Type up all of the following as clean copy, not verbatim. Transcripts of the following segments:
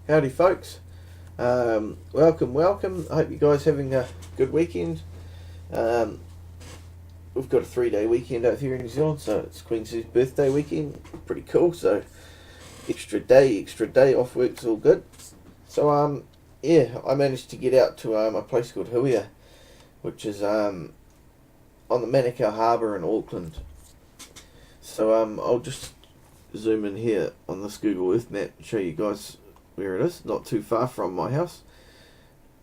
Howdy folks, welcome. I hope you guys having a good weekend. We've got a 3-day weekend out here in New Zealand, so it's Queen Sue's birthday weekend, pretty cool, so extra day off work's all good. So yeah, I managed to get out to a place called Huia, which is on the Manukau Harbour in Auckland. So I'll just zoom in here on this Google Earth map and show you guys where it is. Not too far from my house.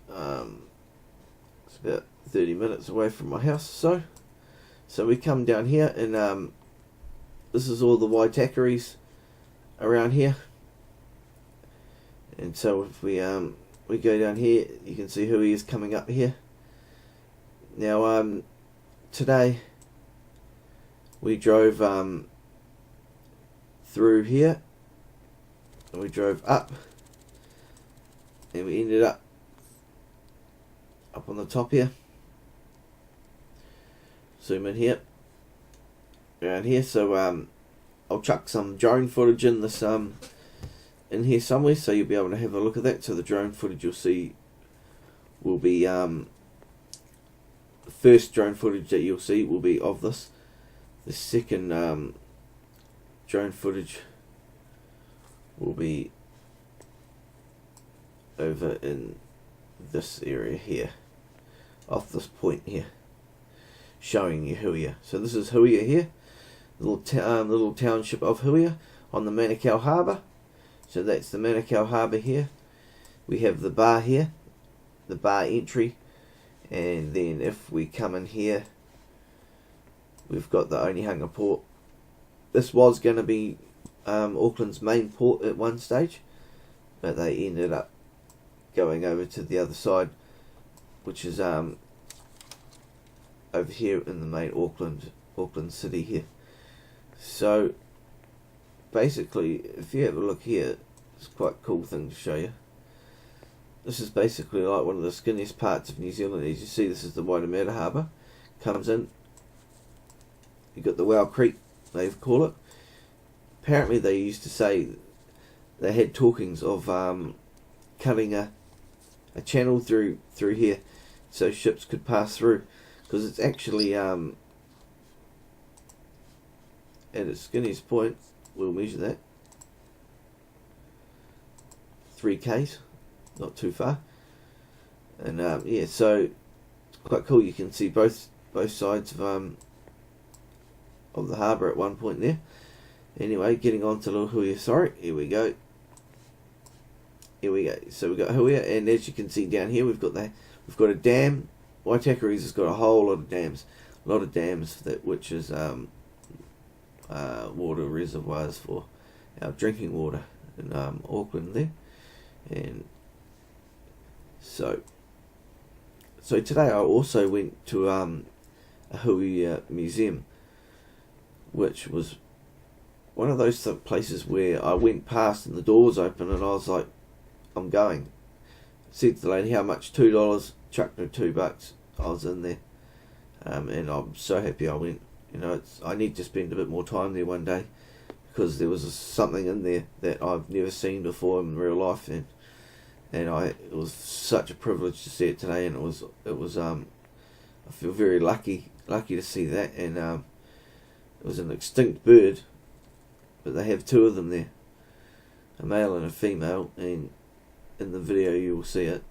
It's about 30 minutes away from my house. So we come down here, and this is all the Waitakaries around here. And so if we go down here, you can see who he is coming up here. Now today we drove through here, and we drove up, and we ended up on the top here. Zoom in here, around here. So I'll chuck some drone footage in this in here somewhere, so you'll be able to have a look at that. So the drone footage you'll see will be the first drone footage that you'll see will be of this. The second drone footage will be over in this area here, off this point here, showing you Huia. So this is Huia here, little township of Huia on the Manukau Harbour. So that's the Manukau Harbour here. We have the bar here, the bar entry, and then if we come in here, we've got the Onehunga port. This was going to be Auckland's main port at one stage, but they ended up going over to the other side, which is over here in the main Auckland city here. So basically, if you have a look here, it's quite a cool thing to show you. This is basically like one of the skinniest parts of New Zealand. As you see, this is the Waitemata Harbour. Comes in, you got the Wow Creek, they call it. Apparently they used to say they had talkings of cutting a channel through here so ships could pass through, because it's actually at its skinniest point. We'll measure that, 3 k's, not too far. And yeah, so it's quite cool. You can see both sides of the harbour at one point there. Anyway, getting on to little Huia. Sorry, here we go. So we've got Huia, and as you can see down here, we've got a dam. Waitakaries has got a whole lot of dams, which is water reservoirs for our drinking water in Auckland there. And so today I also went to a Huia museum, which was one of those places where I went past and the door was open, and I was like, I'm going. Said to the lady, how much? $2. Chucked her $2. I was in there, and I'm so happy I went. You know, I need to spend a bit more time there one day, because there was something in there that I've never seen before in real life, and it was such a privilege to see it today, and it was I feel very lucky to see that. And it was an extinct bird, but they have 2 of them there, a male and a female, and in the video you will see it.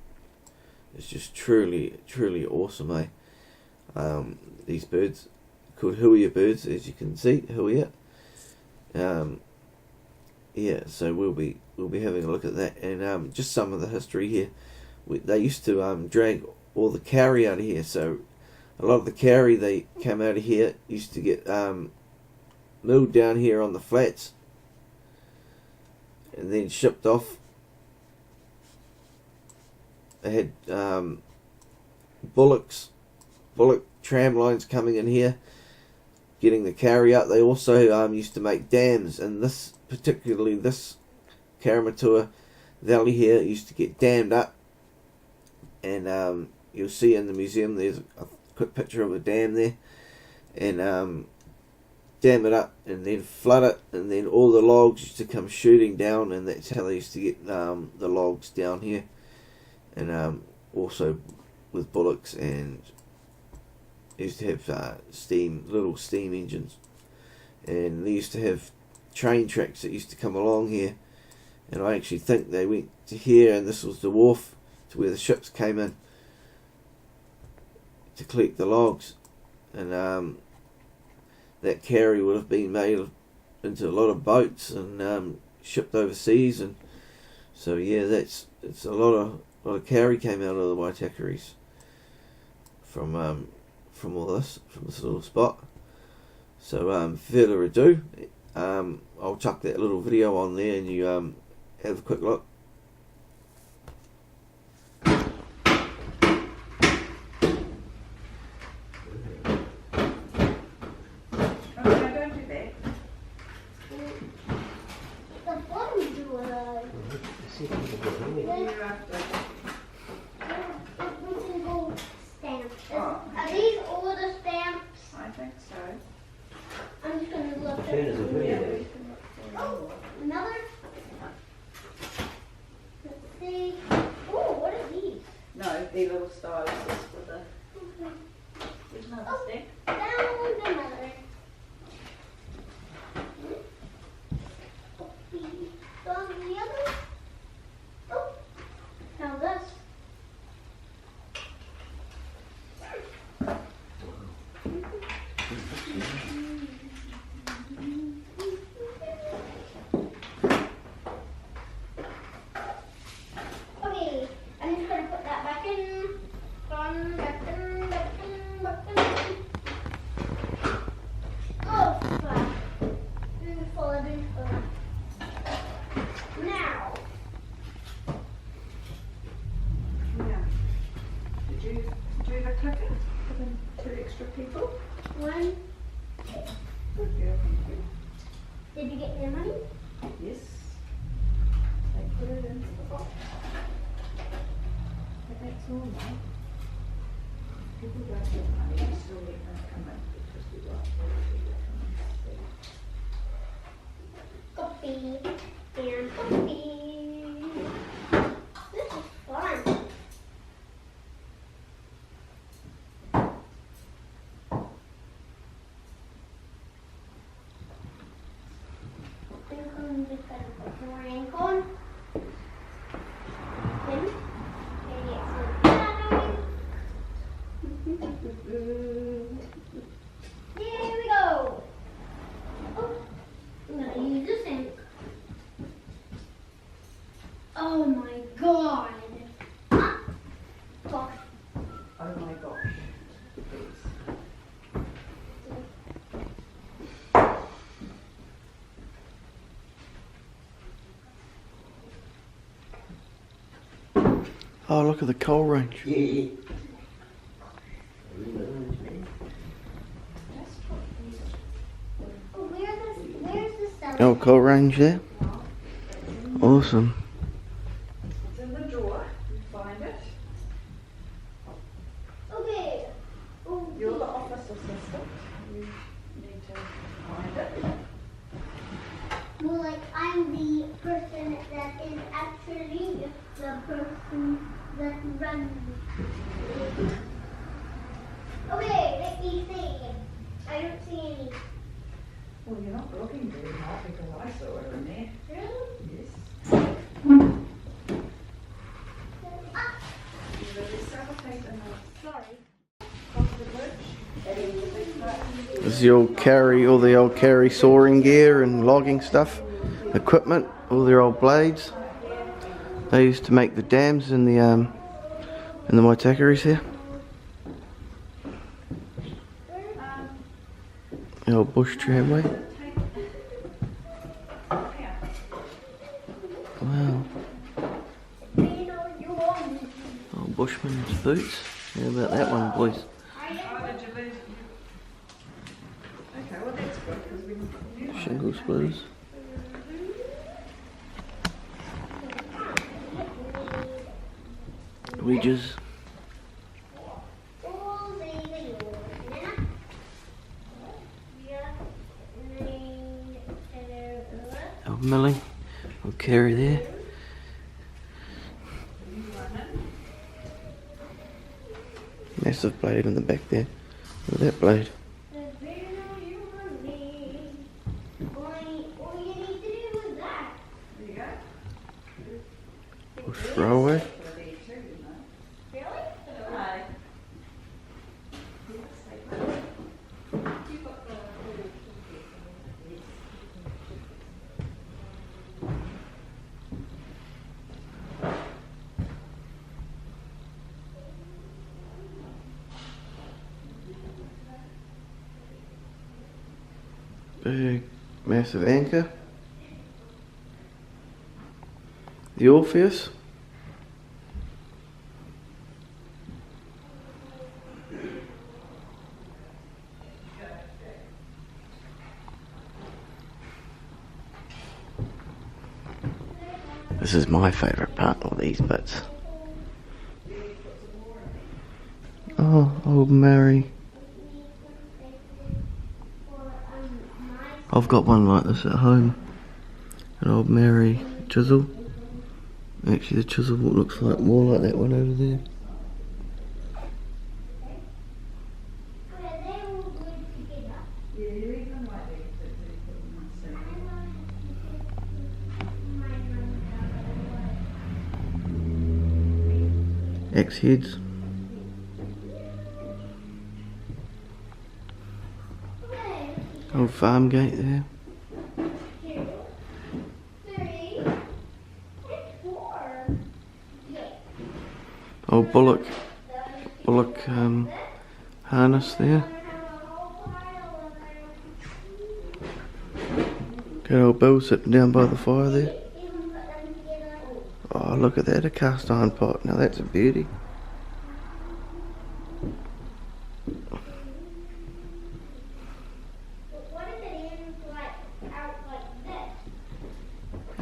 It's just truly awesome, eh? These birds, called Huia birds, as you can see, Huia. Yeah, so we'll be having a look at that, and just some of the history here. They used to drag all the kauri out of here, so a lot of the kauri they came out of here used to get milled down here on the flats, and then shipped off. They had bullock tram lines coming in here, getting the kauri out. They also used to make dams, and particularly this Karamatua Valley here used to get dammed up. And you'll see in the museum there's a quick picture of a dam there, and dam it up and then flood it, and then all the logs used to come shooting down, and that's how they used to get the logs down here. And also with bullocks, and they used to have little steam engines, and they used to have train tracks that used to come along here, and I actually think they went to here, and this was the wharf to where the ships came in to collect the logs, and that carry would have been made into a lot of boats and shipped overseas, and so yeah, it's a lot of carry came out of the Waitakaris from all this, from this little spot. So further ado, I'll chuck that little video on there, and you have a quick look. Are these all the stamps? I think so. I'm just going to look at it. Oh, another? Let's see. Oh, what are these? No, these little styles for the... There's another stick. Found another. Found the other. Oh, now this. Okay, I'm just gonna put that back in. Back in. Oh, fuck. Beautiful. Now. Yeah. Did you do the clicker for the 2 extra people? One. Good girl, thank you. Did you get your money? Yes. They put it into the box. But that's all right. People don't get money, we still let them come in because we like them to come and see. Coffee. And coffee. This is fun. I'm just going to put more ink on. Then, maybe it's a pattern. Here we go. Oh, I'm going to use this ink. Oh my god. Ah, gosh. Oh my gosh. Please. Oh, look at the coal range. Oh, where's the stuff? Oh, coal range there. Awesome. It's in the drawer. You find it. Okay. Oh, You're the office assistant. You need to find it. more like I'm the person that is actually the person that runs. Okay, let me see. I don't see any. Well, you're not looking very hard because I saw her in there. Really? Yes. Ah, There's a sellotape in the sorry. across the bridge. That is the big part. This is all the old carry sawing gear and logging stuff, equipment, all their old blades. They used to make the dams in the Waitakaris here. The old bush tramway. Wow. Old bushman's boots. How about that one, boys? Oh, did you lose? Okay, well that's good because we knew Shingle splitters. Wedges. Massive blade in the back there. Look at that blade. All you need to do is that. There you go. Bush railway. Really? Hi. Big, massive anchor. The Orpheus. This is my favourite part, all these bits. Oh, old Mary. I've got one like this at home. An old Mary chisel. Actually, the chisel looks like more like that one over there. Axe heads. Old farm gate there. 2, 3, and 4. Old bullock harness there. Got old Bill sitting down by the fire there. Oh, look at that, a cast iron pot. Now that's a beauty.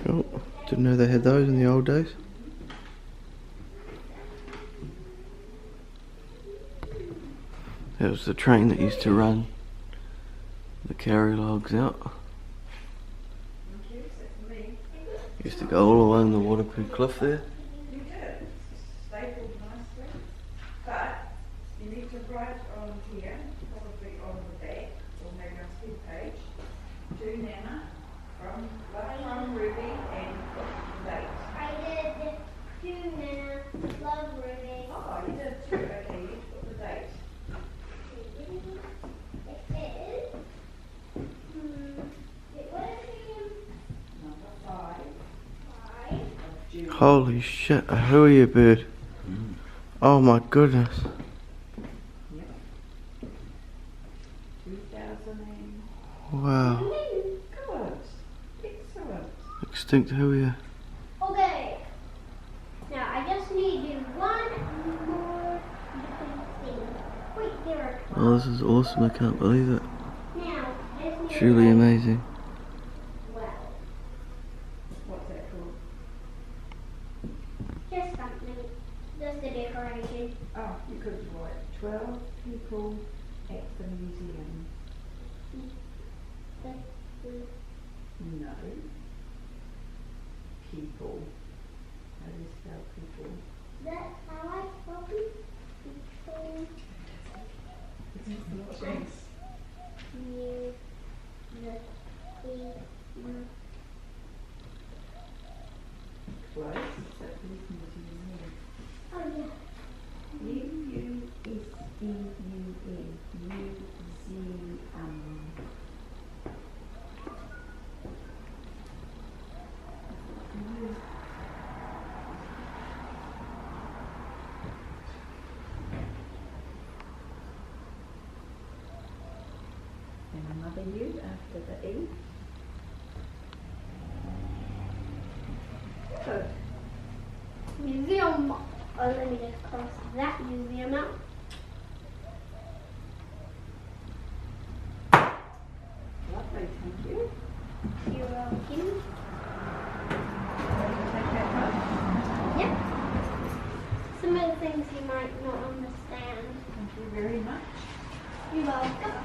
Oh, didn't know they had those in the old days. That was the train that used to run the carry logs out. Used to go all along the waterproof cliff there. You did. Stapled nicely. But you need to write on here, probably on the back, or maybe on the page, to Nana from Ruby and put the date. I did 2 Nana, love Ruby. Oh, you did too. Okay, you put the date. It was Number 5 of June. Holy shit, a Huia bird. Oh my goodness. Yep. 2000 Wow. Good. Excellent. Extinct Huia. okay. Now I just need to do one more thing. Wait, there are 12. Oh, this is awesome, I can't believe it. Now, I just need to Truly write amazing. 12. What's that called? Just something. Just a decoration. Oh, you could write 12 people at the museum. That's No. People. How do you spell people? That's how I spell it. People, Thanks. you, the, Close. That is museum. oh yeah. Museum. And another U after the E. Good. Museum. Oh, let me just cross that museum out. Lovely, thank you. You're welcome. Take that home. Yep. Some of the things you might not understand. Thank you very much. You're welcome.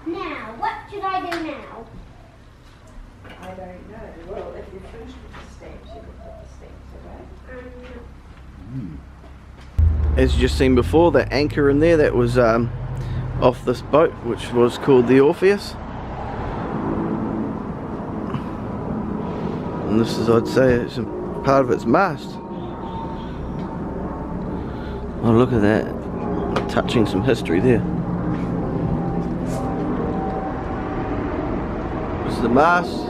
Now, what should I do now? I don't know. Well, if you're finished with the stamps, you can put the stamps away. Um, as you just seen before, that anchor in there, that was off this boat, which was called the Orpheus. And this is, I'd say, it's a part of its mast. Oh, look at that. Touching some history there. This is the mast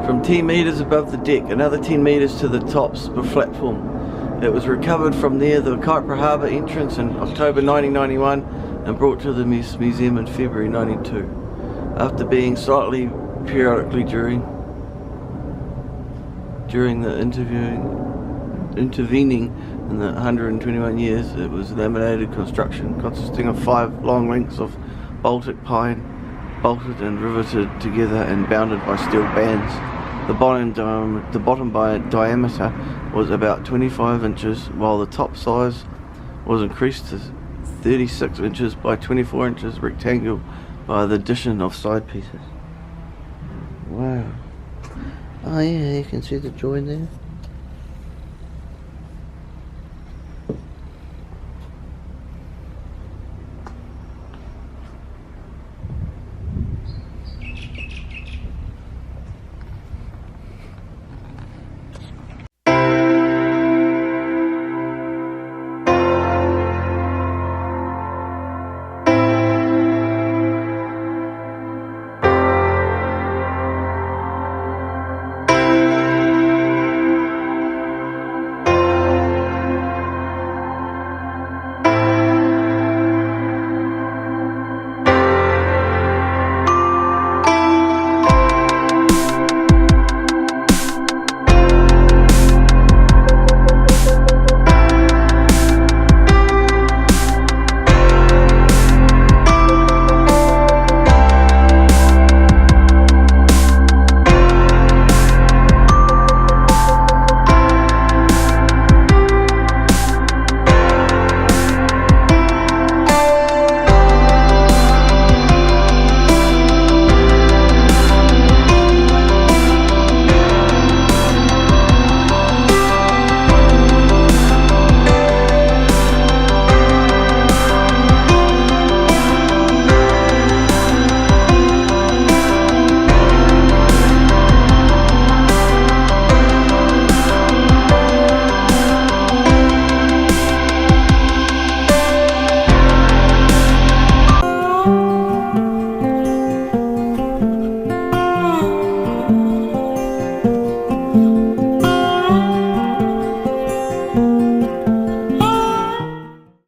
from 10 metres above the deck, another 10 metres to the tops of the platform. It was recovered from near the Kaipara Harbour entrance in October 1991 and brought to the museum in February 92. After being slightly periodically during the intervening in the 121 years, it was a laminated construction consisting of 5 long lengths of Baltic pine, bolted and riveted together and bounded by steel bands. The bottom diameter was about 25 inches, while the top size was increased to 36 inches by 24 inches rectangle by the addition of side pieces. Wow. Oh yeah, you can see the join there.